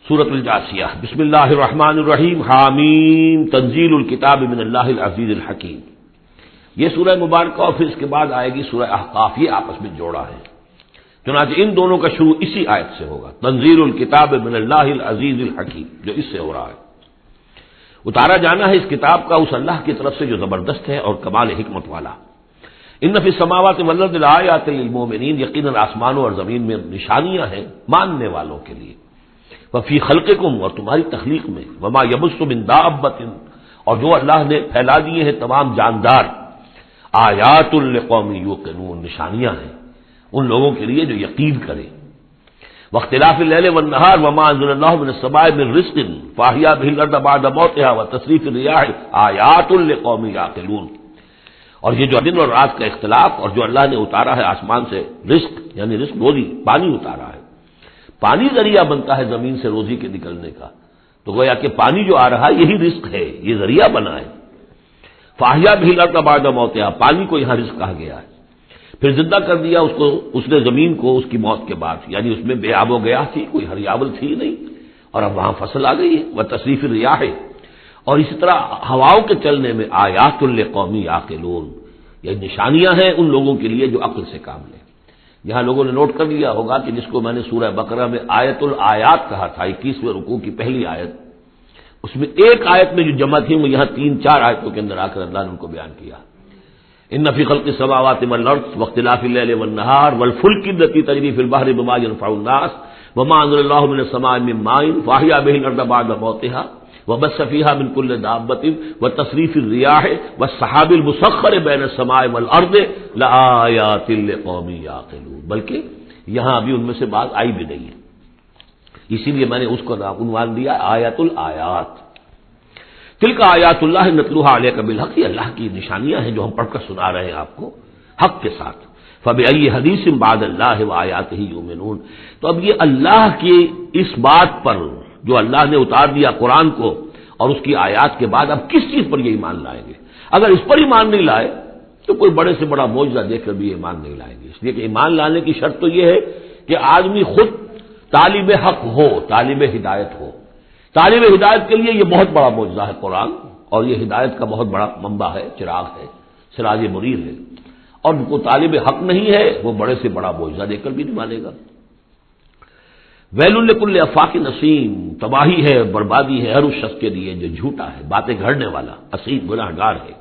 سورۃ الجاثیہ بسم اللہ الرحمن الرحیم حامیم تنزیل الکتاب من اللہ العزیز الحکیم. یہ سورہ مبارکہ اور پھر اس کے بعد آئے گی سورہ احقاف، یہ آپس میں جوڑا ہے. چنانچہ ان دونوں کا شروع اسی آیت سے ہوگا، تنزیل الکتاب من اللہ العزیز الحکیم، جو اس سے ہو رہا ہے. اتارا جانا ہے اس کتاب کا اس اللہ کی طرف سے جو زبردست ہے اور کمال حکمت والا. ان فی السماوات والارض لآیات للمؤمنین، یقیناً آسمانوں اور زمین میں نشانیاں ہیں ماننے والوں کے لیے. وفی خلقکم، اور تمہاری تخلیق میں. وما یبث من دابۃ، اور جو اللہ نے پھیلا دیے ہیں تمام جاندار. آیات لقوم یوقنون، نشانیاں ہیں ان لوگوں کے لیے جو یقین کریں. واختلاف اللیل والنہار وما انزل اللہ من السماء من رزق فاحیا به الارض بعد موتها وتصریف الرياح آیات لقوم یعقلون. اور یہ جو دن اور رات کا اختلاف، اور جو اللہ نے اتارا ہے آسمان سے رزق، یعنی رزق روزی، پانی اتارا ہے. پانی ذریعہ بنتا ہے زمین سے روزی کے نکلنے کا، تو گویا کہ پانی جو آ رہا ہے یہی رزق ہے، یہ ذریعہ بنا ہے. فاحیا به الارض بعد موتها، پانی کو یہاں رزق کہا گیا ہے. پھر زندہ کر دیا اس کو، اس نے زمین کو اس کی موت کے بعد، یعنی اس میں بے آب و گیا تھی، کوئی ہریاول تھی نہیں، اور اب وہاں فصل آ گئی ہے. وتصریف الریاح، اور اسی طرح ہواؤں کے چلنے میں آیات لقوم یعقلون، یہ نشانیاں ہیں ان لوگوں کے لیے جو عقل سے کام لیں. یہاں لوگوں نے نوٹ کر لیا ہوگا کہ جس کو میں نے سورہ بقرہ میں آیت الآیات کہا تھا، 21ویں رکوع کی پہلی آیت، اس میں ایک آیت میں جو جمع تھی وہ یہاں 3-4 آیتوں کے اندر آ کر اللہ نے ان کو بیان کیا. ان فی خلق السماوات والارض واختلاف اللیل والنہار والفلک التی تجری فی البحر بما ينفع الناس وما انزل اللہ من السماء من ماء فاحیا به الارض بعد موتها وبث فيها من كل دابة وتصريف الرياح والسحاب المسخر بين السماء والارض لآیات لقوم یعقلون. بلکہ یہاں ابھی ان میں سے بات آئی بھی نہیں ہے، اسی لیے میں نے اس کو عنوان دیا آیت الآیات. تلک آیات اللہ نتلوها علیک بالحق، یہ اللہ کی نشانیاں ہیں جو ہم پڑھ کر سنا رہے ہیں آپ کو حق کے ساتھ. فبأي حدیث بعد اللہ وآیاتہ یؤمنون. تو اب یہ اللہ کی اس بات پر جو اللہ نے اتار دیا قرآن کو اور اس کی آیات کے بعد اب کس چیز پر یہ ایمان لائیں گے؟ اگر اس پر ایمان نہیں لائے تو کوئی بڑے سے بڑا معجزہ دیکھ کر بھی ایمان نہیں لائیں گے. اس لیے کہ ایمان لانے کی شرط تو یہ ہے کہ آدمی خود طالب حق ہو، طالب ہدایت ہو. طالب ہدایت کے لیے یہ بہت بڑا معجزہ ہے قرآن، اور یہ ہدایت کا بہت بڑا منبع ہے، چراغ ہے، سراج منیر ہے. اور کو طالب حق نہیں ہے وہ بڑے سے بڑا معجزہ دیکھ کر بھی نہیں مانے گا. ویل لکل افاک نسیم، تباہی ہے، بربادی ہے ہر اس شخص کے لیے جو جھوٹا ہے، باتیں گھڑنے والا، اسیم، گناہگار ہے.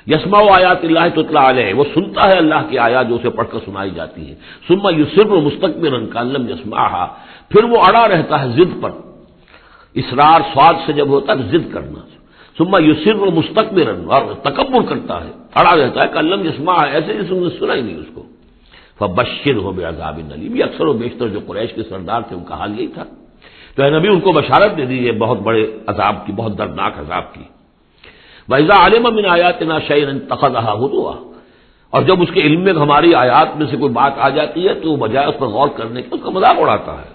یسمع آیات اللہ تتلی علیہ، وہ سنتا ہے اللہ کی آیات جو اسے پڑھ کر سنائی جاتی ہیں. ثم یصر مستکبرا کأن لم یسمعها، پھر وہ اڑا رہتا ہے ضد پر. اصرار سواد سے جب ہوتا ہے ضد کرنا. ثم یصر مستکبرا، اور تکبر کرتا ہے، اڑا رہتا ہے کأن لم یسمعها، ایسے جیسے انہوں نے سنا ہی نہیں اس کو. فبشرہ بعذاب الیم، یہ اکثر و بیشتر جو قریش کے سردار تھے ان کا حال یہی تھا. تو اے نبی ان کو بشارت دے دیجیے بہت بڑے عذاب کی، بہت دردناک عذاب کی. وَإِذَا عَلِمَ مِنْ آیَاتِنَا شَيْئًا اتَّخَذَهَا هُزُوًا، اور جب اس کے علم میں ہماری آیات میں سے کوئی بات آ جاتی ہے تو بجائے اس پر غور کرنے کے اس کا مذاق اڑاتا ہے.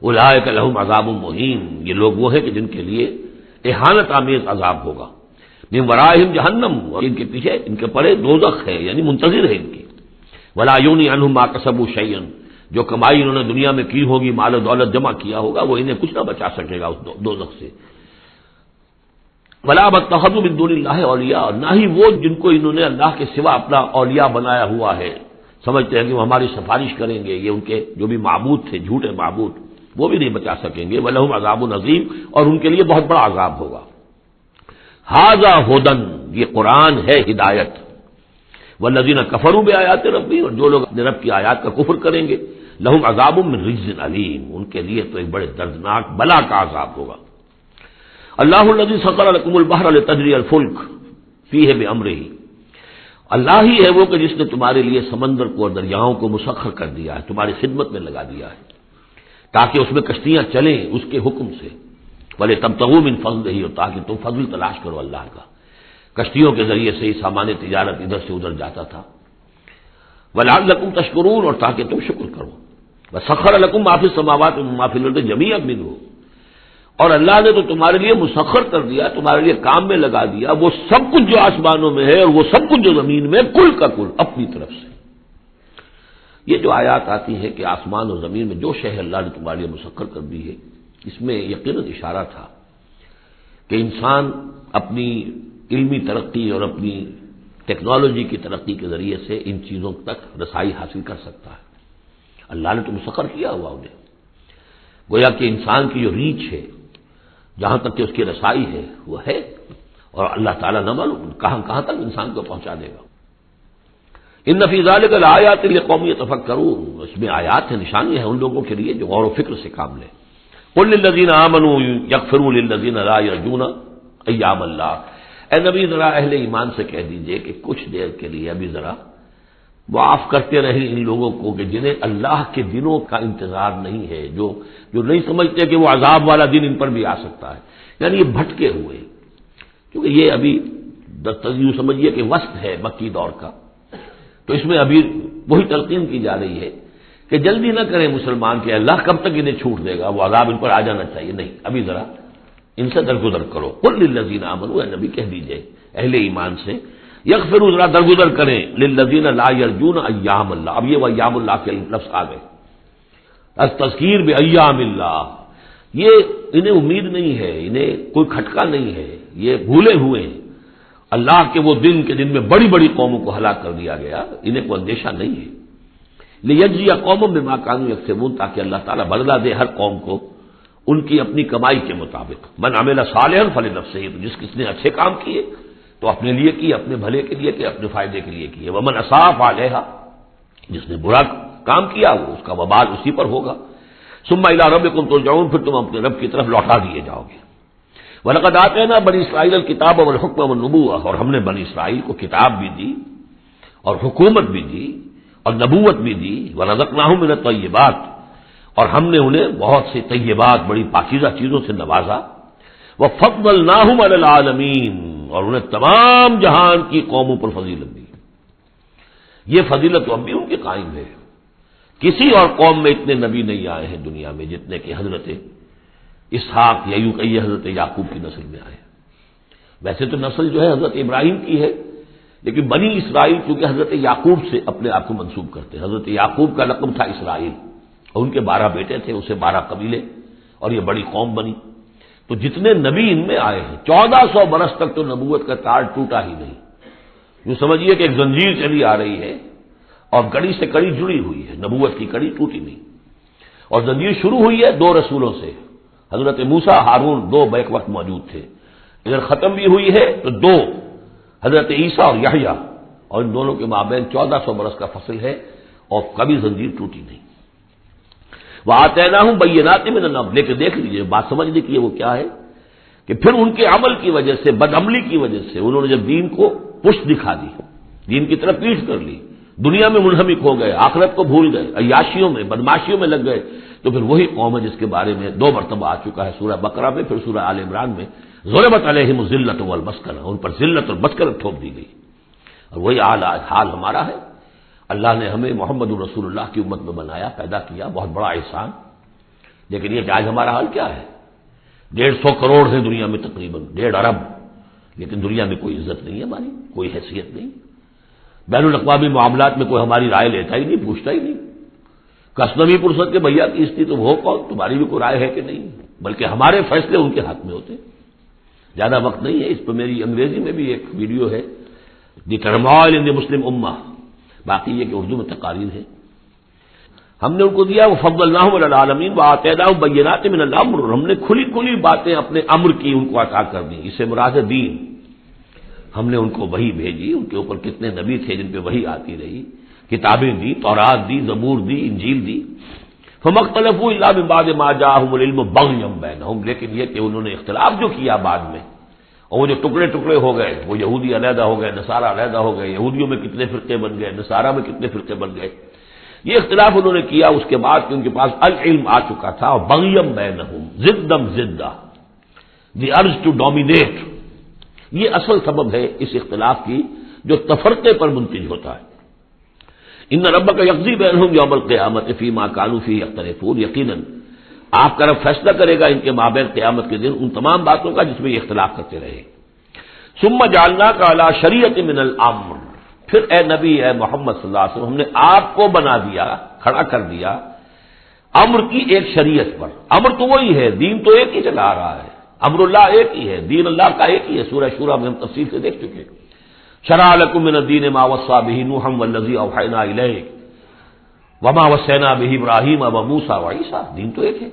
اولئک لہم عذاب مہین، یہ لوگ وہ ہیں کہ جن کے لیے اہانت آمیز عذاب ہوگا. من ورائہم جہنم، اور ان کے پیچھے ان کے پڑے دوزخ ہے، یعنی منتظر ہے ان کی. ولا یغنی عنہم ما کسبوا شیئا، جو کمائی انہوں نے دنیا میں کی ہوگی، مال و دولت جمع کیا ہوگا، وہ انہیں کچھ نہ بچا سکے گا اس دوزخ سے. ولا اتخذوا من دون اللہ اولیاء، اور نہ ہی وہ جن کو انہوں نے اللہ کے سوا اپنا اولیاء بنایا ہوا ہے، سمجھتے ہیں کہ وہ ہماری سفارش کریں گے. یہ ان کے جو بھی معبود تھے، جھوٹے معبود، وہ بھی نہیں بچا سکیں گے. ولہم عذاب عظیم، اور ان کے لیے بہت بڑا عذاب ہوگا. ھذا ھدی، یہ قرآن ہے ہدایت. والذین کفروا بآیات ربہم، اور جو لوگ اپنے رب کی آیات کا کفر کریں گے، لہم عذاب من رجز علیم، ان کے لیے تو ایک بڑے دردناک بلا کا عذاب ہوگا. اللہ الذی سخر لکم البحر لتجری الفلک فیہ بامرہ، اللہ ہی ہے وہ کہ جس نے تمہارے لیے سمندر کو اور دریاؤں کو مسخر کر دیا ہے، تمہاری خدمت میں لگا دیا ہے تاکہ اس میں کشتیاں چلیں اس کے حکم سے. ولتبتغوا من فضلہ، اور تاکہ تم فضل تلاش کرو اللہ کا. کشتیوں کے ذریعے سے ہی سامان تجارت ادھر سے ادھر جاتا تھا. وَلَعَلَّكُمْ تَشْكُرُونَ، اور تاکہ تم شکر کرو. وَسَخَّرَ لَكُم مَّا فِي السَّمَاوَاتِ وَمَّا فِي الْأَرْضِ جَمِيعًا مِّنْهُ، اور اللہ نے تو تمہارے لیے مسخر کر دیا، تمہارے لیے کام میں لگا دیا وہ سب کچھ جو آسمانوں میں ہے اور وہ سب کچھ جو زمین میں، کل کا کل اپنی طرف سے. یہ جو آیات آتی ہے کہ آسمان اور زمین میں جو شے اللہ نے تمہارے لیے مسخر کر دی ہے، اس میں یقیناً اشارہ تھا کہ انسان اپنی علمی ترقی اور اپنی ٹیکنالوجی کی ترقی کے ذریعے سے ان چیزوں تک رسائی حاصل کر سکتا ہے. اللہ نے تو مسخر کیا ہوا انہیں. گویا کہ انسان کی جو ریچ ہے، جہاں تک کہ اس کی رسائی ہے وہ ہے، اور اللہ تعالیٰ نہ معلوم کہاں کہاں تک انسان کو پہنچا دے گا. ان فی ذلک لآیات لقوم یتفکرون، اس میں آیات ہیں، نشانی ہے ان لوگوں کے لیے جو غور و فکر سے کام لیں. قل للذین آمنوا یغفروا للذین لا یرجون ایام اللہ، اے نبی ذرا اہل ایمان سے کہہ دیجئے کہ کچھ دیر کے لیے ابھی ذرا معاف کرتے رہیں ان لوگوں کو کہ جنہیں اللہ کے دنوں کا انتظار نہیں ہے، جو نہیں سمجھتے کہ وہ عذاب والا دن ان پر بھی آ سکتا ہے. یعنی یہ بھٹکے ہوئے، کیونکہ یہ ابھی یوں سمجھیے کہ وسط ہے مکی دور کا، تو اس میں ابھی وہی تلقین کی جا رہی ہے کہ جلدی نہ کریں مسلمان کہ اللہ کب تک انہیں چھوٹ دے گا، وہ عذاب ان پر آ جانا چاہیے. نہیں، ابھی ذرا ان سے درگزر کرو. قل للذین آمنوا، اے نبی کہہ دیجئے اہل ایمان سے، یغفروا ذرا درگزر کریں، للذین لا یرجون ایام اللہ. اب یہ وہ ایام اللہ کے لفظ آ گئے، التذکیر بایام اللہ. یہ انہیں امید نہیں ہے، انہیں کوئی کھٹکا نہیں ہے، یہ بھولے ہوئے ہیں اللہ کے وہ دن کے دن میں بڑی بڑی قوموں کو ہلاک کر دیا گیا، انہیں کوئی اندیشہ نہیں ہے. لیجزی قوم بما کانوا یکسبون، تاکہ اللہ تعالیٰ بدلہ دے ہر قوم کو ان کی اپنی کمائی کے مطابق. من عمل صالحا فلنفسہ، جس نے اچھے کام کیے تو اپنے لیے کیے، اپنے بھلے کے لیے کیے، اپنے فائدے کے لیے کیے. ومن اساء فعلیہا، جس نے برا کام کیا وہ اس کا وبال اسی پر ہوگا. ثم الی ربکم ترجعون، پھر تم اپنے رب کی طرف لوٹا دیے جاؤ گے. وَلَقَدْ آتَيْنَا بَنِي إِسْرَائِيلَ الْكِتَابَ وَالْحُكْمَ وَالنُّبُوَّةَ، اور ہم نے بنی اسرائیل کو کتاب بھی دی اور حکومت بھی دی اور نبوت بھی دی. وَرَزَقْنَاهُم مِّنَ الطَّيِّبَاتِ، اور ہم نے انہیں بہت سے طیبات، بڑی پاکیزہ چیزوں سے نوازا. وَفَضَّلْنَاهُمْ عَلَى الْعَالَمِينَ، اور انہیں تمام جہان کی قوموں پر فضیلت دی. یہ فضیلت تو اب بھی ان کے قائم ہے. کسی اور قوم میں اتنے نبی نہیں آئے ہیں دنیا میں جتنے کہ حضرت اسحاق یا یوں کہیے حضرت یعقوب کی نسل میں آئے. ویسے تو نسل جو ہے حضرت ابراہیم کی ہے، لیکن بنی اسرائیل چونکہ حضرت یعقوب سے اپنے آپ کو منسوب کرتے ہیں. حضرت یعقوب کا لقب تھا اسرائیل، اور ان کے 12 بیٹے تھے، اسے 12 قبیلے، اور یہ بڑی قوم بنی. تو جتنے نبی ان میں آئے ہیں 1400 برس تک تو نبوت کا تار ٹوٹا ہی نہیں. یوں سمجھیے کہ ایک زنجیر چلی آ رہی ہے اور کڑی سے کڑی جڑی ہوئی ہے، نبوت کی کڑی ٹوٹی نہیں. اور زنجیر شروع ہوئی ہے 2 رسولوں سے، حضرت موسیٰ ہارون 2 بیک وقت موجود تھے. ادھر ختم بھی ہوئی ہے تو 2 حضرت عیسیٰ اور یحییٰ، اور ان دونوں کے مابین 1400 برس کا فصل ہے اور کبھی زنجیر ٹوٹی نہیں. وَآتَيْنَاهُمْ بَيِّنَاتٍ مِّنَ الْأَمْرِ، لیکن دیکھ لیجیے بات سمجھنے کی ہے وہ کیا ہے کہ پھر ان کے عمل کی وجہ سے، بدعملی کی وجہ سے، انہوں نے جب دین کو پشت دکھا دی، دین کی طرف پیٹھ کر لی، دنیا میں منہمک ہو گئے، آخرت کو بھول گئے، عیاشیوں میں، بدماشیوں میں لگ گئے، تو پھر وہی قوم ہے جس کے بارے میں 2 مرتبہ آ چکا ہے سورہ بقرہ میں، پھر سورہ آل عمران میں، ضربت علیہم الذلۃ والمسکنہ، ان پر ذلت اور مسکنت ٹھوپ دی گئی. اور وہی حال ہمارا ہے. اللہ نے ہمیں محمد رسول اللہ کی امت میں بنایا، پیدا کیا، بہت بڑا احسان. لیکن یہ کہ آج ہمارا حال کیا ہے؟ 150 کروڑ ہے دنیا میں، تقریباً 1.5 ارب، لیکن دنیا میں کوئی عزت نہیں ہے ہماری، کوئی حیثیت نہیں. بین الاقوامی معاملات میں کوئی ہماری رائے لیتا ہی نہیں، پوچھتا ہی نہیں. کسنوی پرسد کے بھیا کی استھی تو وہ کون، تمہاری بھی کوئی رائے ہے کہ نہیں، بلکہ ہمارے فیصلے ان کے ہاتھ میں ہوتے. زیادہ وقت نہیں ہے اس پہ، میری انگریزی میں بھی ایک ویڈیو ہے، دی ٹرموائل ان دی مسلم امہ، باقی یہ کہ اردو میں تقاریر ہے. ہم نے ان کو دیا وَفَضَّلْنَاهُمْ عَلَى الْعَالَمِينَ وَآتَيْنَاهُمْ بَيِّنَاتٍ مِّنَ الْأَمْرِ، ہم نے کھلی کھلی باتیں اپنے امر کی ان کو عطا کر دی. اس سے مراد ہے دین. ہم نے ان کو وحی بھیجی، ان کے اوپر کتنے نبی تھے جن پہ وحی آتی رہی، کتابیں دی، تورات دی، زبور دی، انجیل دی. فَمَا اخْتَلَفُوا إِلَّا مِن بَعْدِ مَا جَاءَهُمُ الْعِلْمُ بَغْيًا بَيْنَهُمْ، لیکن یہ کہ انہوں نے اختلاف جو کیا بعد میں، اور وہ جو ٹکڑے ٹکڑے ہو گئے، وہ یہودی علیحدہ ہو گئے، نصارہ علیحدہ ہو گئے، یہودیوں میں کتنے فرقے بن گئے، نصارہ میں کتنے فرقے بن گئے، یہ اختلاف انہوں نے کیا اس کے بعد کہ ان کے پاس العلم آ چکا تھا. اور بغیم بینہم، ضدم ضدہ، دی ارج ٹو ڈومینیٹ، یہ اصل سبب ہے اس اختلاف کی جو تفرقے پر منتج ہوتا ہے. ان ربک یقضی بینہم یوم القیامۃ فیما کانوا فیہ یختلفون، یقیناً آپ کا رب فیصلہ کرے گا ان کے مابین قیامت کے دن ان تمام باتوں کا جس میں یہ اختلاف کرتے رہے. ثم جعلناک علی شریعۃ من الامر، پھر اے نبی، اے محمد صلی اللہ علیہ وسلم، ہم نے آپ کو بنا دیا، کھڑا کر دیا امر کی ایک شریعت پر. امر تو وہی ہے، دین تو ایک ہی چلا رہا ہے، امر اللہ ایک ہی ہے، دین اللہ کا ایک ہی ہے. سورہ شورى میں ہم تفصیل سے دیکھ چکے. شرع لكم من الدين ما وصى به نوح والذي اوحينا اليك وما وصينا به ابراهيم وموسى وعيسى. دین تو ایک ہے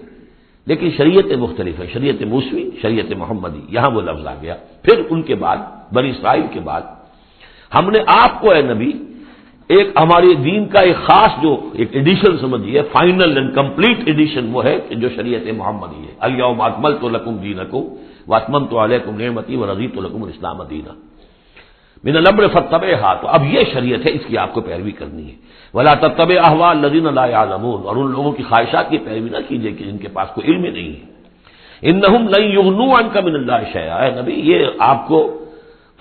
لیکن شریعت مختلف ہے. شریعت موسوی، شریعت محمدی، یہاں وہ لفظ آ گیا. پھر ان کے بعد بنی اسرائیل کے بعد ہم نے آپ کو اے نبی ایک ہماری دین کا ایک خاص جو ایک ایڈیشن سمجھیے، فائنل اینڈ کمپلیٹ ایڈیشن وہ ہے کہ جو شریعت محمدی ہے. الیوم اکملت لکم دینکم واتممت علیکم نعمتی ورضیت لکم الاسلام دینا من الامر فاتبعها. تو اب یہ شریعت ہے، اس کی آپ کو پیروی کرنی ہے. ولا تتبع اهواء الذین لا يعلمون. اور ان لوگوں کی خواہشات کی پیروی نہ کیجیے کہ جن کے پاس کوئی علم ہی نہیں ہے. انہم لن یغنوا عنک من اللہ شیئا. اے نبی یہ آپ کو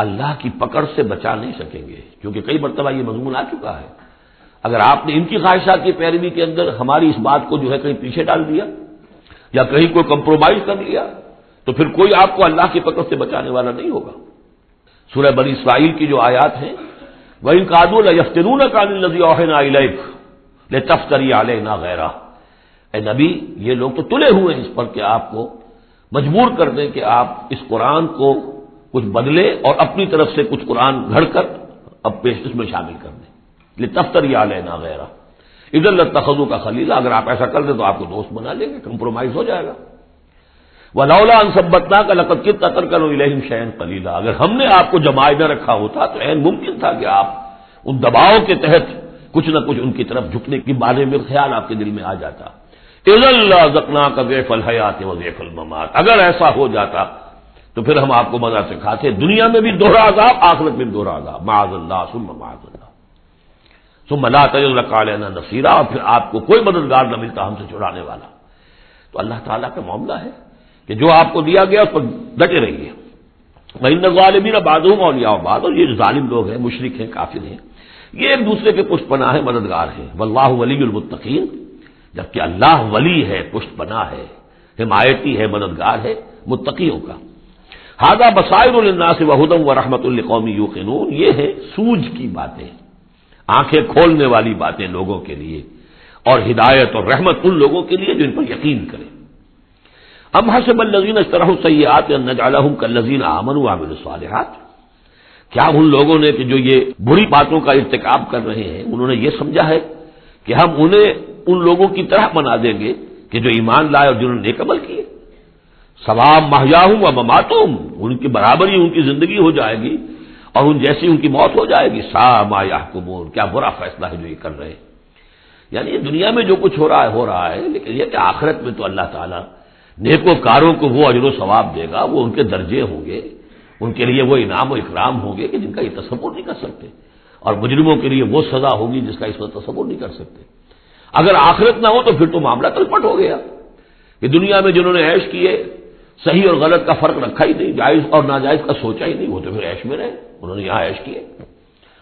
اللہ کی پکڑ سے بچا نہیں سکیں گے، کیونکہ کئی مرتبہ یہ مضمون آ چکا ہے. اگر آپ نے ان کی خواہشات کی پیروی کے اندر ہماری اس بات کو جو ہے کہیں پیچھے ڈال دیا یا کہیں کوئی کمپرومائز کر لیا تو پھر کوئی آپ کو اللہ کی پکڑ سے بچانے والا نہیں ہوگا. سورہ بنی اسرائیل کی جو آیات ہیں، وَإِن كَادُوا لَيَفْتِنُونَكَ عَنِ الَّذِي أَوْحَيْنَا إِلَيْكَ لِتَفْتَرِيَ عَلَيْنَا غَيْرَهُ. اے نبی یہ لوگ تو تلے ہوئے ہیں اس پر کہ آپ کو مجبور کر دیں کہ آپ اس قرآن کو کچھ بدلے اور اپنی طرف سے کچھ قرآن گھڑ کر اب پیش اس میں شامل کر دیں. لِتَفْتَرِيَ عَلَيْنَا غَيْرَهُ اِذًا لَاتَّخَذُوكَ خَلِيلًا. اگر آپ ایسا کر دیں تو آپ کو دوست بنا لیں گے، کمپرومائز ہو جائے گا. وَلَوْلَا أَن ثَبَّتْنَاكَ لَقَدْ كِدتَّ تَرْكَنُ إِلَيْهِمْ شَيْئًا قَلِيلًا. اگر ہم نے آپ کو جمائے نہ رکھا ہوتا تو عین ممکن تھا کہ آپ ان دباؤ کے تحت کچھ نہ کچھ ان کی طرف جھکنے کے بارے میں خیال آپ کے دل میں آ جاتا. إِذًا لَأَذَقْنَاكَ ضِعْفَ الْحَيَاةِ وَضِعْفَ الْمَمَاتِ. اگر ایسا ہو جاتا تو پھر ہم آپ کو مزہ سکھاتے، دنیا میں بھی دوہرا عذاب، آخرت میں بھی دوہرا عذاب. معاذ اللہ ثم معاذ اللہ ثم لا تجد لك علينا نصيرا. اور پھر آپ کو کوئی مددگار نہ ملتا ہم سے چھڑانے والا. تو اللہ تعالیٰ کا معاملہ ہے کہ جو آپ کو دیا گیا اس پر ڈٹے رہیے. وَإِنَّ الظَّالِمِينَ بَعْضُهُمْ أَوْلِيَاءُ بَعْضٍ. اور یہ جو ظالم لوگ ہیں، مشرک ہیں، کافر ہیں، یہ ایک دوسرے کے پشت پناہ ہیں، مددگار ہیں. وَاللَّهُ وَلِيُّ الْمُتَّقِينَ. جبکہ اللہ ولی ہے، پشت پناہ ہے، حمایتی ہے، مددگار ہے متقیوں کا. ھذا بصائر للناس وہدی ورحمۃ لقوم یوقنون. یہ ہے سوجھ کی باتیں، آنکھیں کھولنے والی باتیں لوگوں کے لیے، اور ہدایت اور رحمت ان لوگوں کے لیے جو ان پر یقین کریں. ام حسب الذین اجترحوا السیئات ان نجعلہم کالذین آمنوا وعملوا الصالحات. کیا ان لوگوں نے کہ جو یہ بری باتوں کا ارتکاب کر رہے ہیں انہوں نے یہ سمجھا ہے کہ ہم انہیں ان لوگوں کی طرح بنا دیں گے کہ جو ایمان لائے اور جنہوں نے نیک عمل کیے. سواء محیاہم و مماتہم. ان کی برابر ہی ان کی زندگی ہو جائے گی اور ان جیسی ان کی موت ہو جائے گی. ساء ما یحکمون. کیا برا فیصلہ ہے جو یہ کر رہے ہیں. یعنی یہ دنیا میں جو کچھ ہو رہا ہے لیکن یہ کہ آخرت میں تو اللہ تعالیٰ نیکوکاروں کو وہ اجر و ثواب دے گا، وہ ان کے درجے ہوں گے، ان کے لیے وہ انعام و اکرام ہوں گے کہ جن کا یہ تصور نہیں کر سکتے، اور مجرموں کے لیے وہ سزا ہوگی جس کا اس وقت تصور نہیں کر سکتے. اگر آخرت نہ ہو تو پھر تو معاملہ تلپٹ ہو گیا کہ دنیا میں جنہوں نے عیش کیے، صحیح اور غلط کا فرق رکھا ہی نہیں، جائز اور ناجائز کا سوچا ہی نہیں، وہ تو پھر عیش میں رہے، انہوں نے یہاں عیش کیے.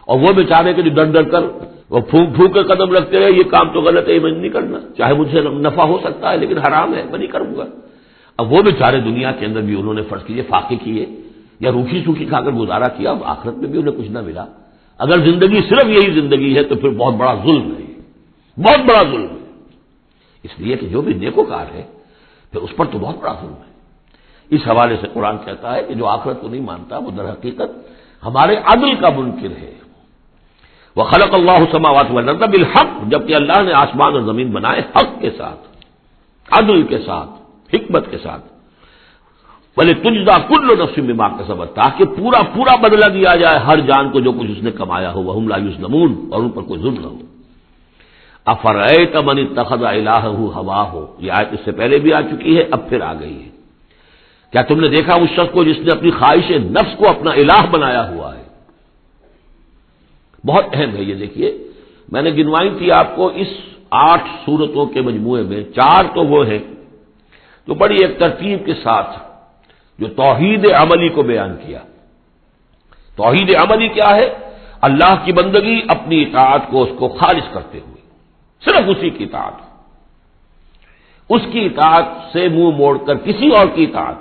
اور وہ بیچارے کے جو ڈر ڈر کر وہ پھونک پھونک کر قدم رکھتے رہے، یہ کام تو غلط ہے، یہ میں نہیں کرنا، چاہے مجھ سے نفع ہو سکتا ہے لیکن حرام ہے، میں نہیں کروں گا. اب وہ بیچارے دنیا کے اندر بھی انہوں نے فرض کیجیے فاقے کیے یا روکھی سوکھی کھا کر گزارا کیا، اب آخرت میں بھی انہیں کچھ نہ ملا. اگر زندگی صرف یہی زندگی ہے تو پھر بہت بڑا ظلم ہے، بہت بڑا ظلم ہے. اس لیے کہ جو بھی نیکوکار ہے پھر اس پر تو بہت بڑا ظلم ہے. اس حوالے سے قرآن کہتا ہے کہ جو آخرت کو نہیں مانتا وہ در حقیقت ہمارے عدل کا منکر ہے. وَخَلَقَ اللَّهُ السَّمَاوَاتِ وَالْأَرْضَ بِالْحَقِّ. جبکہ اللہ نے آسمان اور زمین بنائے حق کے ساتھ، عدل کے ساتھ، حکمت کے ساتھ. وَلِتُجْزَىٰ كُلُّ نَفْسٍ بِمَا كَسَبَتْ. تاکہ پورا بدلہ دیا جائے ہر جان کو جو کچھ اس نے کمایا ہو. وَهُمْ لَا يُظْلَمُونَ. اور ان پر کوئی ظلم نہ ہو. أَفَرَأَيْتَ مَنِ اتَّخَذَ إِلَٰهَهُ هَوَاهُ. یہ آیت اس سے پہلے بھی آ چکی ہے، اب پھر آ گئی ہے. کیا تم نے دیکھا اس شخص کو جس نے اپنی خواہش نفس کو اپنا الہ بنایا ہوا ہے. بہت اہم ہے یہ. دیکھیے میں نے گنوائی تھی آپ کو اس 8 صورتوں کے مجموعے میں 4 تو وہ ہیں تو بڑی ایک ترتیب کے ساتھ جو توحید عملی کو بیان کیا. توحید عملی کیا ہے؟ اللہ کی بندگی، اپنی اطاعت کو اس کو خالص کرتے ہوئے، صرف اسی کی اطاعت، اس کی اطاعت سے منہ موڑ کر کسی اور کی اطاعت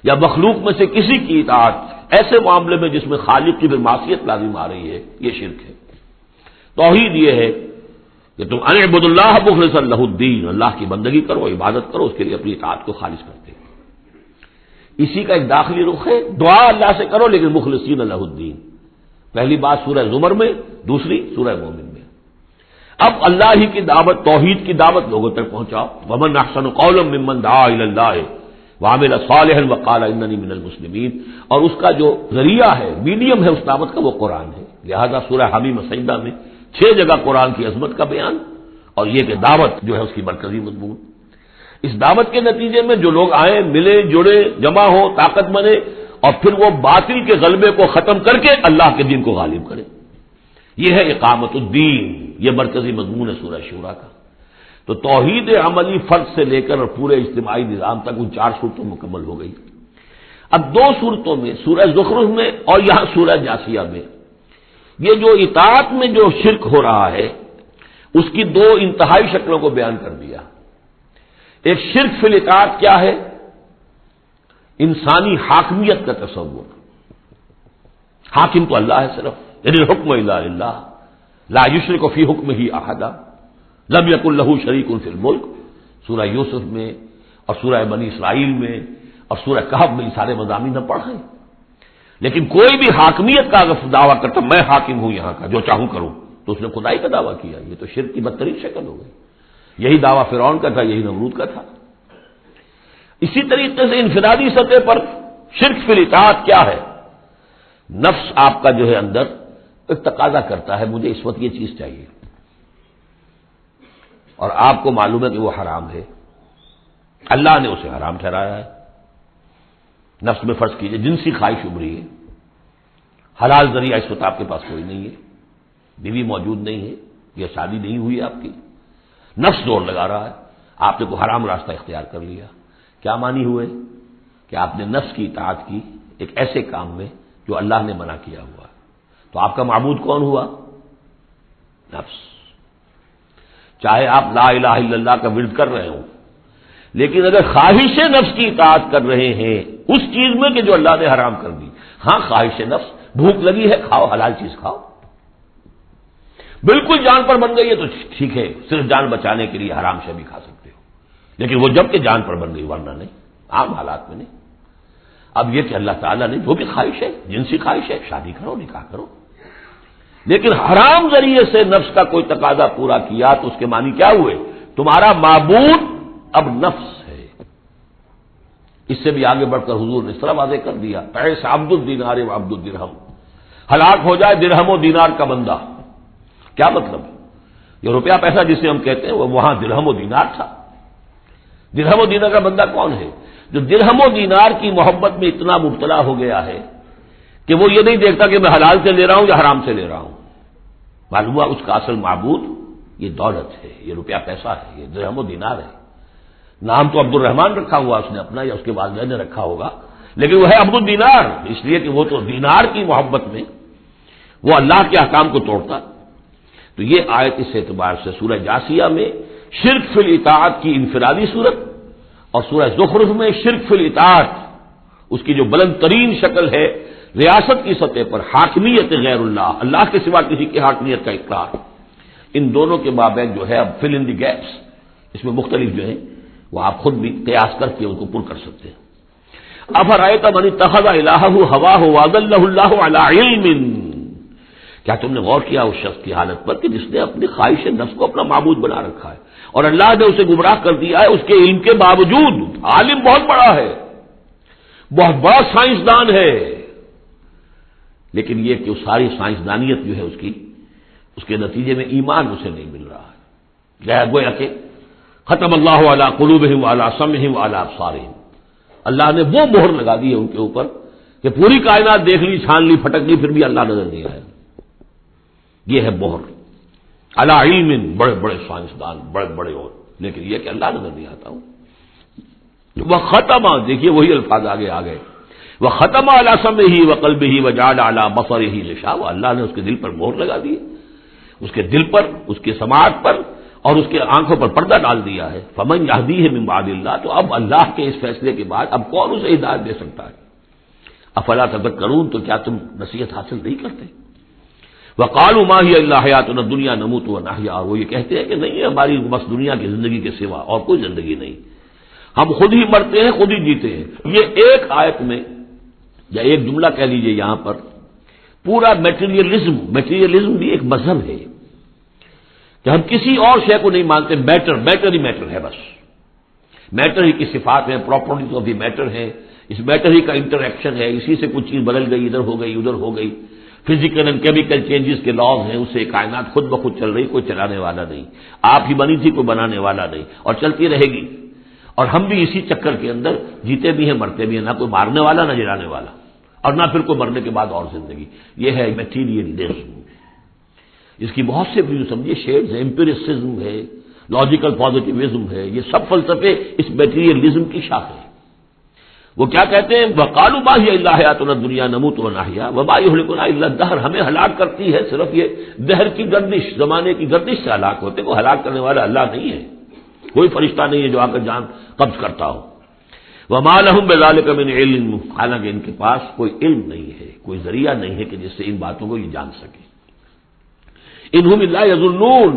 یا مخلوق میں سے کسی کی اطاعت ایسے معاملے میں جس میں خالق کی پھر معصیت لازم آ رہی ہے، یہ شرک ہے. توحید یہ ہے کہ تم ان اعبدوا اللہ مخلصا لہ الدین، اللہ کی بندگی کرو، عبادت کرو، اس کے لیے اپنی اطاعت کو خالص کرتے ہیں۔ اسی کا ایک داخلی رخ ہے، دعا اللہ سے کرو لیکن مخلصین لہ الدین۔ پہلی بات سورہ زمر میں، دوسری سورہ مومن میں۔ اب اللہ ہی کی دعوت، توحید کی دعوت لوگوں تک پہنچاؤ۔ ومن احسن قولا ممن دعا الی اللہ وعمل صالحا وقال اننی من المسلمین، اور اس کا جو ذریعہ ہے، میڈیم ہے اس دعوت کا، وہ قرآن ہے۔ لہذا سورہ حمیم سجدہ میں 6 جگہ قرآن کی عظمت کا بیان، اور یہ کہ دعوت جو ہے اس کی مرکزی مضمون۔ اس دعوت کے نتیجے میں جو لوگ آئیں، ملے، جڑے، جمع ہو، طاقت بنے، اور پھر وہ باطل کے غلبے کو ختم کر کے اللہ کے دین کو غالب کرے، یہ ہے اقامت الدین، یہ مرکزی مضمون ہے سورہ شورا کا۔ تو توحید عملی فرد سے لے کر اور پورے اجتماعی نظام تک ان 4 صورتوں مکمل ہو گئی۔ اب 2 صورتوں میں، سورہ زخرف میں اور یہاں سورہ جاسیہ میں، یہ جو اطاعت میں جو شرک ہو رہا ہے اس کی 2 انتہائی شکلوں کو بیان کر دیا۔ ایک شرک فی الاطاعت کیا ہے؟ انسانی حاکمیت کا تصور، حاکم تو اللہ ہے صرف، ان الحکم الا للہ لا یشرک فی حکمہ احدا لم یکن لہ شریک فی الملک، سورہ یوسف میں اور سورہ بنی اسرائیل میں اور سورہ کہف میں یہ سارے مضامین ہم پڑھ رہے ہیں۔ لیکن کوئی بھی حاکمیت کا اگر دعویٰ کرتا میں حاکم ہوں یہاں کا، جو چاہوں کروں، تو اس نے خدائی کا دعویٰ کیا، یہ تو شرک کی بدترین شکل ہو گئی۔ یہی دعویٰ فرعون کا تھا، یہی نمرود کا تھا۔ اسی طریقے سے انفرادی سطح پر شرک فی الاطاعت کیا ہے؟ نفس آپ کا جو ہے اندر ایک تقاضا کرتا ہے مجھے اس وقت یہ چیز چاہیے، اور آپ کو معلوم ہے کہ وہ حرام ہے، اللہ نے اسے حرام ٹھہرایا ہے۔ نفس میں فرض کیجئے جنسی خواہش ابھری ہے، حلال ذریعہ اس وقت آپ کے پاس کوئی نہیں ہے، بیوی موجود نہیں ہے، یا شادی نہیں ہوئی ہے آپ کی، نفس زور لگا رہا ہے، آپ نے کوئی حرام راستہ اختیار کر لیا۔ کیا معنی ہوئے؟ کہ آپ نے نفس کی اطاعت کی ایک ایسے کام میں جو اللہ نے منع کیا ہوا، تو آپ کا معبود کون ہوا؟ نفس۔ چاہے آپ لا الہ الا اللہ کا ورد کر رہے ہوں، لیکن اگر خواہش نفس کی اطاعت کر رہے ہیں اس چیز میں کہ جو اللہ نے حرام کر دی، ہاں خواہش نفس، بھوک لگی ہے کھاؤ، حلال چیز کھاؤ، بالکل جان پر بن گئی ہے تو ٹھیک ہے، صرف جان بچانے کے لیے حرام شے بھی کھا سکتے ہو، لیکن وہ جب کہ جان پر بن گئی، ورنہ نہیں، عام حالات میں نہیں۔ اب یہ کہ اللہ تعالیٰ نے جو بھی خواہش ہے، جنسی خواہش ہے، شادی کرو، نکاح کرو، لیکن حرام ذریعے سے نفس کا کوئی تقاضا پورا کیا تو اس کے معنی کیا ہوئے؟ تمہارا معبود اب نفس ہے۔ اس سے بھی آگے بڑھ کر حضور نے اس طرح واضح کر دیا، پیس عبد الدینار و عبد الدرہم، ہلاک ہو جائے درہم و دینار کا بندہ۔ کیا مطلب؟ یہ روپیہ پیسہ جسے ہم کہتے ہیں وہ وہاں درہم و دینار تھا۔ درہم و دینار کا بندہ کون ہے؟ جو درہم و دینار کی محبت میں اتنا مبتلا ہو گیا ہے کہ وہ یہ نہیں دیکھتا کہ میں حلال سے لے رہا ہوں یا حرام سے لے رہا ہوں۔ معلوم ہوا اس کا اصل معبود یہ دولت ہے، یہ روپیہ پیسہ ہے، یہ درہم و دینار ہے۔ نام تو عبد الرحمان رکھا ہوا اس نے اپنا، یا اس کے والدین نے رکھا ہوگا، لیکن وہ ہے عبد الدینار، اس لیے کہ وہ تو دینار کی محبت میں وہ اللہ کے احکام کو توڑتا۔ تو یہ آیت اس اعتبار سے سورہ جاسیہ میں شرک فی الاطاعت کی انفرادی صورت، اور سورہ زخرف میں شرک فی الاطاعت اس کی جو بلند ترین شکل ہے ریاست کی سطح پر حاکمیت غیر اللہ، اللہ کے سوا کسی کی حاکمیت کا اقرار، ان دونوں کے مابین جو ہے اب فل ان دی گیپس اس میں مختلف جو ہیں وہ آپ خود بھی قیاس کر کے ان کو پر کر سکتے ہیں۔ افرأیت من اتخذ الہہ ہواہ واضلہ اللہ علی علم، کیا تم نے غور کیا اس شخص کی حالت پر کہ جس نے اپنی خواہش نفس کو اپنا معبود بنا رکھا ہے، اور اللہ نے اسے گمراہ کر دیا ہے اس کے علم کے باوجود۔ عالم بہت بڑا ہے، بہت بڑا سائنسدان ہے، لیکن یہ کہ ساری سائنسدانیت جو ہے اس کے نتیجے میں ایمان اسے نہیں مل رہا ہے۔ گویا کہ ختم اللہ علی قلوبہم وعلی سمعہم وعلی ابصارہم، اللہ نے وہ مہر لگا دی ہے ان کے اوپر کہ پوری کائنات دیکھ لی، چھان لی، پھٹک لی، پھر بھی اللہ نظر نہیں آیا۔ یہ ہے مہر علی علم، بڑے بڑے سائنسدان، بڑے بڑے اور، لیکن یہ کہ اللہ نظر نہیں آتا ہوں۔ وہ ختم، دیکھیے وہی الفاظ آگے آ گئے، وہ ختم علی سمعہ وقلبہ وجعل علی بصرہ غشاوہ، اللہ نے اس کے دل پر مہر لگا دی، اس کے دل پر، اس کے سماعت پر اور اس کے آنکھوں پر پردہ ڈال دیا ہے۔ فمن یہدیہ من بعد اللہ، تو اب اللہ کے اس فیصلے کے بعد اب کون اسے ہدایت دے سکتا ہے؟ افلا تذکرون، تو کیا تم نصیحت حاصل نہیں کرتے؟ وقالوا ما هي الا حیاتنا الدنیا نموت ونحیا، اور وہ یہ کہتے ہیں کہ نہیں ہے ہماری بس دنیا کی زندگی کے سوا اور کوئی زندگی نہیں، ہم خود ہی مرتے ہیں خود ہی جیتے ہیں۔ یہ ایک آیت میں یا ایک جملہ کہہ لیجئے یہاں پر پورا میٹیریلزم بھی ایک مذہب ہے کہ ہم کسی اور شے کو نہیں مانتے، میٹر ہی میٹر ہے، بس میٹر ہی کی صفات ہیں، پراپرٹیز آف دی میٹر ہے، اس میٹر ہی کا انٹریکشن ہے، اسی سے کچھ چیز بدل گئی، ادھر ہو گئی ادھر ہو گئی، فزیکل اینڈ کیمیکل چینجز کے لاز ہیں، اس سے کائنات خود بخود چل رہی، کوئی چلانے والا نہیں، آپ ہی بنی تھی کوئی بنانے والا نہیں، اور چلتی رہے گی، اور ہم بھی اسی چکر کے اندر جیتے بھی ہیں مرتے بھی ہیں، نہ کوئی مارنے والا نہ جلانے والا، اور نہ پھر کوئی مرنے کے بعد اور زندگی۔ یہ ہے میٹیریلزم، اس کی بہت سے بھی سمجھیے شیڈز ہیں، امپیریسزم ہے، لاجیکل پازیٹیوزم ہے، یہ سب فلسفے اس میٹیریلزم کی شاخ ہیں۔ وہ کیا کہتے ہیں؟ وقالوا ما هي الا حیاتنا الدنیا نموت ونحیا وما يهلكنا الا الدهر، ہمیں ہلاک کرتی ہے صرف یہ دہر کی گردش، زمانے کی گردش سے ہلاک ہوتے، کوئی ہلاک کرنے والا اللہ نہیں ہے، کوئی فرشتہ نہیں ہے جو آ کر جان قبض کرتا ہو۔ وما لهم بذلك من علم، حالانکہ ان کے پاس کوئی علم نہیں ہے، کوئی ذریعہ نہیں ہے کہ جس سے ان باتوں کو یہ جان سکے۔ انہم الا یظنون،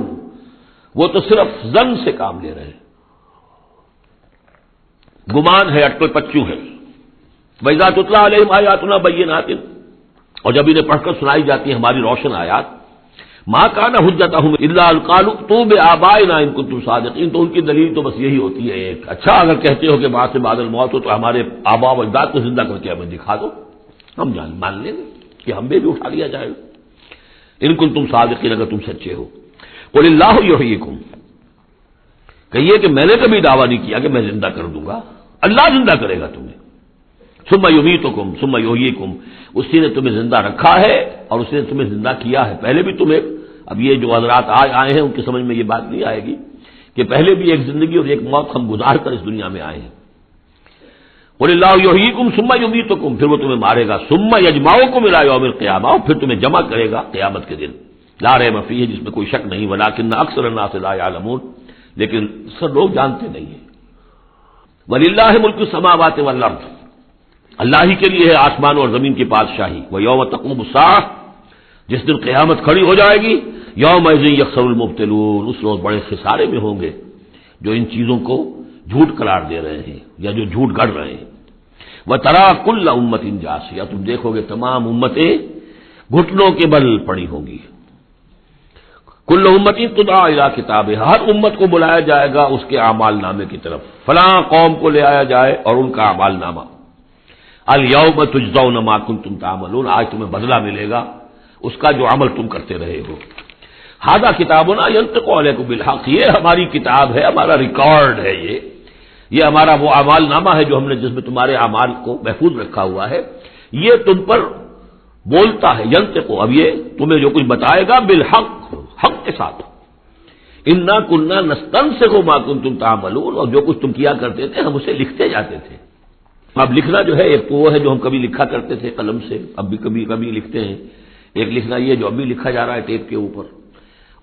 وہ تو صرف ظن سے کام لے رہے ہیں، گمان ہے، اٹکل پچو ہے۔ وَإِذَا تُتْلَىٰ عَلَيْهِمْ آيَاتُنَا بَيِّنَاتٍ، اور جب انہیں پڑھ کر سنائی جاتی ہیں ہماری روشن آیات، مَا كَانَ حُجَّتُهُمْ إِلَّا أَن قَالُوا ائْتُوا بِآبَائِنَا إِن كُنتُمْ صَادِقِينَ، تو ان کی دلیل تو بس یہی ہوتی ہے ایک، اچھا اگر کہتے ہو کہ بعد سے بعد الموت ہو تو ہمارے آباء و اجداد کو زندہ کر کے ہمیں دکھا دو، ہم مان لیں گے کہ ہم بھی اٹھا لیا جائے گا، ان کنتم صادقین، اگر تم سچے ہو۔ قل اللہ یحییکم، کہیے کہ میں نے کبھی دعویٰ نہیں کیا کہ میں زندہ کر دوں گا، اللہ زندہ کرے گا تمہیں۔ ثم یمیتکم ثم یحییکم، اسی نے تمہیں زندہ رکھا ہے اور اسی نے تمہیں زندہ کیا ہے، پہلے بھی تمہیں، اب یہ جو حضرات آج آئے ہیں ان کی سمجھ میں یہ بات نہیں آئے گی کہ پہلے بھی ایک زندگی اور ایک موت ہم گزار کر اس دنیا میں آئے ہیں۔ قل اللہ یحییکم ثم یمیتکم، پھر وہ تمہیں مارے گا، ثم یجمعکم الی یوم القیامہ، پھر تمہیں جمع کرے گا قیامت کے دن، لا ریب فیہ، جس میں کوئی شک نہیں، ولکن اکثر الناس لا یعلمون، لیکن سب لوگ جانتے نہیں ہیں۔ وَلِلَّهِ مُلْكُ السَّمَاوَاتِ وَالْأَرْضِ، اللہ ہی کے لیے ہے آسمان اور زمین کی بادشاہی۔ وَيَوْمَ تَقُومُ السَّاعَةُ، جس دن قیامت کھڑی ہو جائے گی، يَوْمَئِذٍ يَخْسَرُ الْمُبْطِلُونَ، اس روز بڑے خسارے میں ہوں گے جو ان چیزوں کو جھوٹ قرار دے رہے ہیں یا جو جھوٹ گڑھ رہے ہیں۔ وَتَرَىٰ كُلَّ أُمَّةٍ جَاثِيَةٍ، تم دیکھو گے تمام امتیں گھٹنوں کے بل پڑی ہوں گی۔ کل امت تدعی الی کتابہا، ہر امت کو بلایا جائے گا اس کے اعمال نامے کی طرف، فلاں قوم کو لے آیا جائے اور ان کا اعمال نامہ، الیوم تجزون ما کنتم تعملون، آج تمہیں بدلہ ملے گا اس کا جو عمل تم کرتے رہے ہو۔ ھذا کتابنا ینطق علیکم بالحق، یہ ہماری کتاب ہے، ہمارا ریکارڈ ہے، یہ ہمارا وہ اعمال نامہ ہے جو ہم نے، جس میں تمہارے اعمال کو محفوظ رکھا ہوا ہے، یہ تم پر بولتا ہے، ینطق، اب یہ تمہیں جو کچھ بتائے گا بالحق، حق کے ساتھ۔ انا کنا نستنسخ ما کنتم تعملون، اور جو کچھ تم کیا کرتے تھے ہم اسے لکھتے جاتے تھے۔ اب لکھنا جو ہے ایک تو وہ ہے جو ہم کبھی لکھا کرتے تھے قلم سے، اب بھی کبھی لکھتے ہیں، ایک لکھنا یہ جو اب بھی لکھا جا رہا ہے ٹیپ کے اوپر،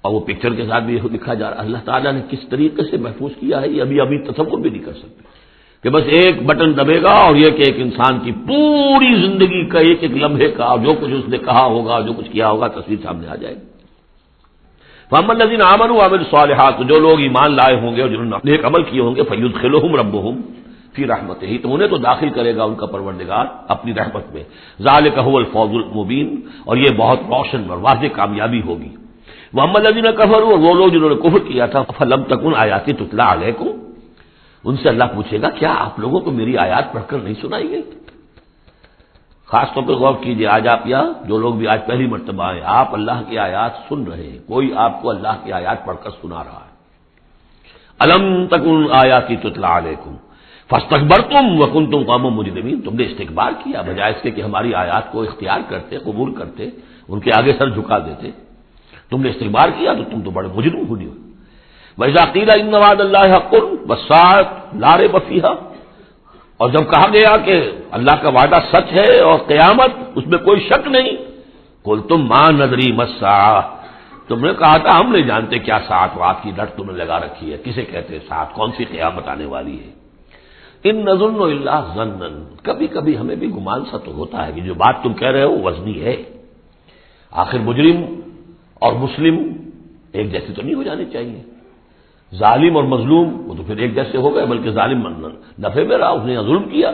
اور وہ پکچر کے ساتھ بھی لکھا جا رہا ہے۔ اللہ تعالیٰ نے کس طریقے سے محفوظ کیا ہے یہ ابھی تصور بھی نہیں کر سکتے، کہ بس ایک بٹن دبے گا اور یہ کہ ایک انسان کی پوری زندگی کا ایک ایک لمحے کا، اور جو کچھ اس نے کہا ہوگا، جو کچھ کیا ہوگا، تصویر سامنے آ جائے گی۔ فَأَمَّا الَّذِينَ آمَنُوا وَعَمِلُوا الصَّالِحَاتِ، جو لوگ ایمان لائے ہوں گے اور جنہوں نے نیک عمل کیے ہوں گے، فَيُدْخِلُهُمْ رَبُّهُمْ فِي رَحْمَتِهِ، تو انہیں تو داخل کرے گا ان کا پروردگار اپنی رحمت میں۔ ذَلِكَ هُوَ الْفَوْزُ الْمُبِينُ، اور یہ بہت روشن اور واضح کامیابی ہوگی۔ وَأَمَّا الَّذِينَ كَفَرُوا، اور وہ لوگ جنہوں نے کفر کیا تھا، فَلَمْ تَكُنْ آيَاتِي تُتْلَىٰ عَلَيْكُمْ، ان سے اللہ پوچھے گا کیا آپ لوگوں کو میری آیات پڑھ کر نہیں سنائی گئی؟ خاص طور پہ غور کیجیے، آج آپ یا جو لوگ بھی آج پہلی مرتبہ آئے، آپ اللہ کی آیات سن رہے ہیں، کوئی آپ کو اللہ کی آیات پڑھ کر سنا رہا ہے۔ الم تکن آیاتی تتلی علیکم فاستکبرتم وکنتم قوما مجرمین، تم نے استکبار کیا بجائے اس کے کہ ہماری آیات کو اختیار کرتے، قبول کرتے، ان کے آگے سر جھکا دیتے، تم نے استکبار کیا تو تم تو بڑے مجرم ہوئے۔ وَإِذَا قِيلَ إِنَّ وَعْدَ اللَّهِ حَقٌّ وَالسَّاعَةُ لَا رَيْبَ فِيهَا، اور جب کہا گیا کہ اللہ کا وعدہ سچ ہے اور قیامت اس میں کوئی شک نہیں، قُلْتُم مَا نَدْرِي مَا السَّاعَةُ، تم نے کہا تھا ہم نہیں جانتے کیا ساعت وات کی لٹ تم نے لگا رکھی ہے، کسے کہتے ہیں ساعت، کون سی قیامت آنے والی ہے۔ ان نظن الا ظنا، کبھی کبھی ہمیں بھی گمان سا تو ہوتا ہے کہ جو بات تم کہہ رہے ہو وزنی ہے، آخر مجرم اور مسلم ایک جیسے تو نہیں ہو جانے چاہیے. ظالم اور مظلوم وہ تو پھر ایک جیسے ہو گئے، بلکہ ظالم نفع میں رہا، اس نے ظلم کیا،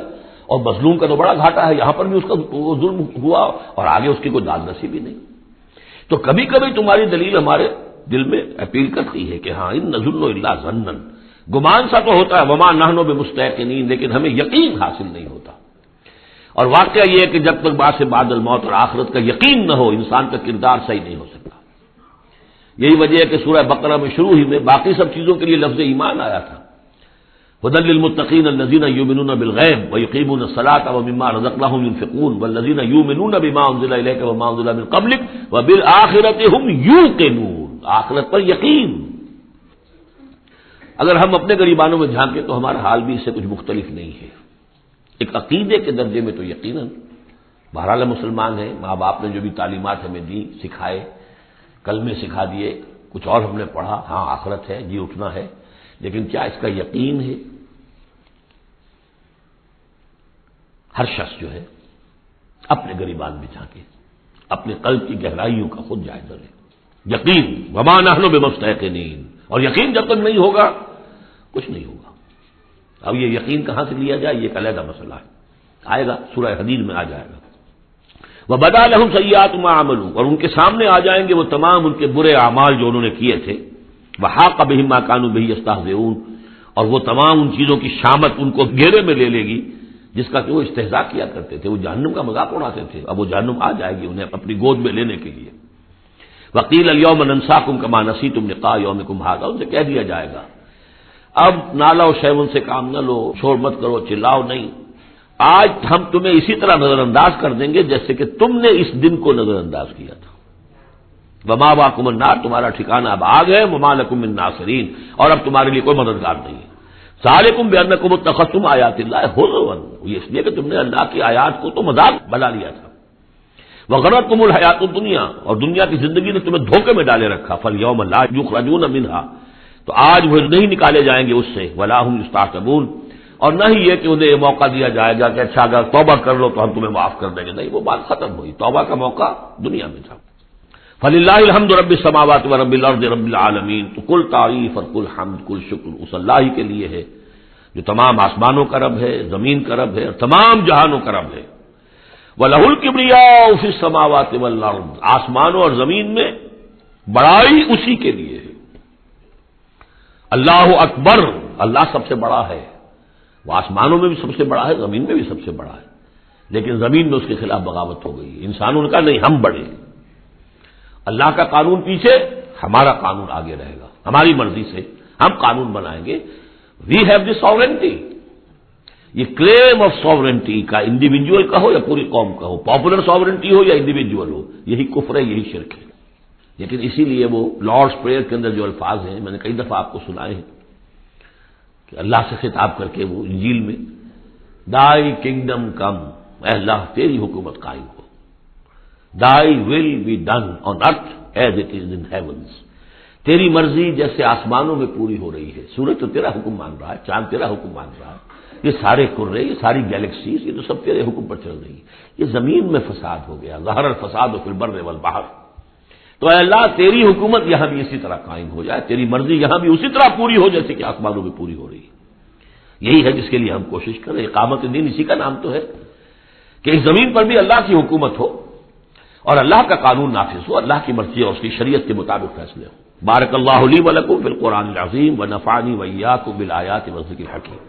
اور مظلوم کا تو بڑا گھاٹا ہے، یہاں پر بھی اس کا وہ ظلم ہوا اور آگے اس کی کوئی داد نصیب بھی نہیں. تو کبھی کبھی تمہاری دلیل ہمارے دل میں اپیل کرتی ہے کہ ہاں ان نظن الا ظنا، گمان سا تو ہوتا ہے، وما نحن بمستيقنين، لیکن ہمیں یقین حاصل نہیں ہوتا. اور واقعہ یہ ہے کہ جب تک بعد سے بعد الموت اور آخرت کا یقین نہ ہو، انسان کا کردار صحیح نہیں ہو سکتا. یہی وجہ ہے کہ سورہ بقرہ میں شروع ہی میں باقی سب چیزوں کے لیے لفظ ایمان آیا تھا. هدى للمتقين الذين يؤمنون بالغيب ويقيمون الصلاة ومما رزقناهم ينفقون والذين يؤمنون بما أنزل إليك وما أنزل من قبلك وبالآخرة هم يوقنون. آخرت پر یقین. اگر ہم اپنے غریبانوں میں جھانکیں تو ہمارا حال بھی اس سے کچھ مختلف نہیں ہے. ایک عقیدے کے درجے میں تو یقیناً بہرحال مسلمان ہیں، ماں باپ نے جو بھی تعلیمات ہمیں دی، سکھائے، کلمے سکھا دیے، کچھ اور ہم نے پڑھا، ہاں آخرت ہے، جی اٹھنا ہے، لیکن کیا اس کا یقین ہے؟ ہر شخص جو ہے اپنے غریبان میں جھانکے، اپنے قلب کی گہرائیوں کا خود جائزہ لے. یقین وما نحن بمستيقنين، اور یقین جب تک نہیں ہوگا کچھ نہیں ہوگا. اب یہ یقین کہاں سے لیا جائے، یہ ایک علیحدہ مسئلہ ہے، آئے گا سورہ حدید میں آ جائے گا. وَبَدَا لَهُمْ سَيِّئَاتُ مَا عَمَلُوا، اور ان کے سامنے آ جائیں گے وہ تمام ان کے برے اعمال جو انہوں نے کیے تھے. وَحَاقَ بِهِم مَا كَانُوا بِهِ يَسْتَهْزِئُونَ، اور وہ تمام ان چیزوں کی شامت ان کو گھیرے میں لے لے گی جس کا کہ وہ استہزاء کیا کرتے تھے، وہ جہنم کا مذاق اڑاتے تھے. اب وہ جہنم آ جائے گی انہیں اپنی گود میں لینے کے لیے. وَقِيلَ الْيَوْمَ نَنسَاكُمْ كَمَا نَسِيتُمْ لِقَاءَ يَوْمِكُمْ هَٰذَا، ان سے کہہ دیا جائے گا اب نالا و شیون سے کام نہ لو، شور مت کرو، چلاؤ نہیں، آج ہم تمہیں اسی طرح نظر انداز کر دیں گے جیسے کہ تم نے اس دن کو نظر انداز کیا تھا. وَمَأْوَاكُمُ النَّارُ، تمہارا ٹھکانہ اب آگ ہے. وَمَا لَكُم مِّن نَّاصِرِينَ، اور اب تمہارے لیے کوئی مددگار نہیں ہے. ذَٰلِكُمْ بِأَنَّكُمُ اتَّخَذْتُمْ آيَاتِ اللَّهِ هُزُوًا، یہ اس لیے کہ تم نے اللہ کی آیات کو تو مذاق بنا لیا تھا. وَغَرَّتْكُمُ الْحَيَاةُ الدُّنْيَا، اور دنیا کی زندگی نے تمہیں دھوکے میں ڈالے رکھا. فَالْيَوْمَ لَا يُخْرَجُونَ مِنْهَا، تو آج وہ نہیں نکالے جائیں گے اس سے. وَلَا هُمْ يُسْتَعْتَبُونَ، اور نہ ہی یہ کہ انہیں یہ موقع دیا جائے گا کہ اچھا اگر توبہ کر لو تو ہم تمہیں معاف کر دیں گے. نہیں، وہ بات ختم ہوئی، توبہ کا موقع دنیا میں تھا. فَلِلَّهِ الْحَمْدُ رَبِّ السَّمَاوَاتِ وَرَبِّ الْأَرْضِ رَبِّ الْعَالَمِينَ، تو کل تعریف اور کل حمد کل شکر اس اللہ ہی کے لیے ہے جو تمام آسمانوں کا رب ہے، زمین کا رب ہے، اور تمام جہانوں کا رب ہے. وَلَهُ الْكِبْرِيَاءُ فِي السَّمَاوَاتِ وَالْأَرْضِ، آسمانوں اور زمین میں بڑائی اسی کے لیے ہے. اللہ اکبر، اللہ سب سے بڑا ہے. وہ آسمانوں میں بھی سب سے بڑا ہے، زمین میں بھی سب سے بڑا ہے، لیکن زمین میں اس کے خلاف بغاوت ہو گئی. انسانوں نے کہا نہیں ہم بڑے، اللہ کا قانون پیچھے، ہمارا قانون آگے رہے گا، ہماری مرضی سے ہم قانون بنائیں گے. We have the sovereignty. یہ کلیم آف ساورنٹی کا انڈیویجول کا ہو یا پوری قوم کا ہو، پاپولر ساورنٹی ہو یا انڈیویجول ہو، یہی کفر ہے، یہی شرک ہے. لیکن اسی لیے وہ لارڈس پریئر کے اندر جو الفاظ ہیں میں نے کئی دفعہ آپ کو سنائے ہیں کہ اللہ سے خطاب کر کے وہ انجیل میں دائی کنگڈم کم، اے اللہ تیری حکومت قائم ہو. Thy will be done on earth as it is in heavens, تیری مرضی جیسے آسمانوں میں پوری ہو رہی ہے. سورج تو تیرا حکم مان رہا ہے، چاند تیرا حکم مان رہا ہے، یہ سارے کرے، یہ ساری گیلیکسیز، یہ تو سب تیرے حکم پر چل رہی ہے. یہ زمین میں فساد ہو گیا، ظہر الفساد فی البر والبحر. تو اے اللہ تیری حکومت یہاں بھی اسی طرح قائم ہو جائے، تیری مرضی یہاں بھی اسی طرح پوری ہو جیسے کہ آسمانوں میں پوری ہو رہی ہے. یہی ہے جس کے لیے ہم کوشش کریں. اقامت دین اسی کا نام تو ہے کہ اس زمین پر بھی اللہ کی حکومت ہو اور اللہ کا قانون نافذ ہو، اللہ کی مرضی اور اس کی شریعت کے مطابق فیصلے ہوں. بارک اللہ لی و لکم فی القرآن العظیم و نفعنی و ایاکم بالآیات والذکر الحکیم.